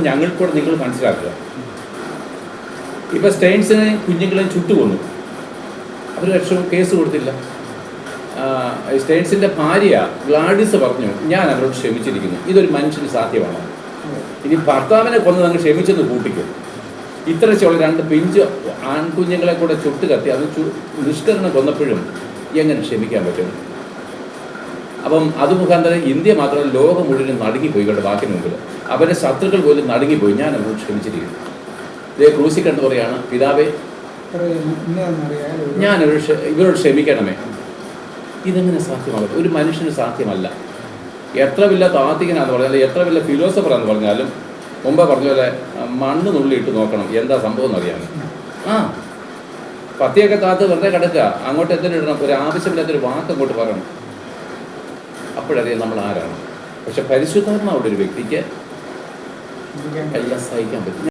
ഞങ്ങൾക്കൂടെ നിങ്ങൾ മനസ്സിലാക്കുക. ഇപ്പം സ്റ്റെയിൻസിനെ കുഞ്ഞുങ്ങളെ ചുട്ടുകൊന്നു, അവർ ലക്ഷം കേസ് കൊടുത്തില്ല. സ്റ്റെയിൻസിൻ്റെ ഭാര്യ ഗ്ലാഡിസ് പറഞ്ഞു, ഞാൻ അവരോട് ക്ഷമിച്ചിരിക്കുന്നു. ഇതൊരു മനുഷ്യന് സാധ്യമാണ്. ഇനി ഭർത്താവിനെ കൊന്ന് അങ്ങ് ക്ഷമിച്ചെന്ന് കൂട്ടിക്കും. ഇത്ര ചോള 2 പിഞ്ച് ആൺകുഞ്ഞുങ്ങളെ കൂടെ ചുട്ട് കത്തി അത് നിഷ്കരണം കൊന്നപ്പോഴും എങ്ങനെ ക്ഷമിക്കാൻ പറ്റും? അപ്പം അത് മുഖാന്തരം ഇന്ത്യ മാത്രമല്ല ലോകം മുഴുവൻ നടുങ്ങിപ്പോയി കേട്ടോ. ബാക്കി മുമ്പിൽ അവരുടെ ശത്രുക്കൾ പോലും നടുങ്ങിപ്പോയി. ഞാൻ അവരോട് ക്ഷമിച്ചിരിക്കുന്നു. ഇതേ ക്രൂശി കണ്ടു പറയാണ്, പിതാവേ ഞാൻ ഇവരോട് ക്ഷമിക്കണമേ. ഇതെങ്ങനെ സാധ്യമാകും? ഒരു മനുഷ്യന് സാധ്യമല്ല. എത്ര വലിയ താത്വികനാന്ന് പറഞ്ഞാലും എത്ര വലിയ ഫിലോസഫറാന്ന് പറഞ്ഞാലും മുമ്പ് പറഞ്ഞ പോലെ മണ്ണ് നുള്ളിയിട്ട് നോക്കണം എന്താ സംഭവം എന്നറിയാൻ. പത്തിയൊക്കെ താത്ത് വെറുതെ കിടക്കുക, അങ്ങോട്ട് എന്തിനും ഇടണം, ഒരു ആവശ്യമില്ലാത്തൊരു വാക്ക് അങ്ങോട്ട് പറയണം, അപ്പോഴറിയാം നമ്മൾ ആരാണ്. പക്ഷെ പരിശുദ്ധാത്മാവുള്ള ഒരു വ്യക്തിക്ക് എല്ലാം സഹിക്കാൻ പറ്റും.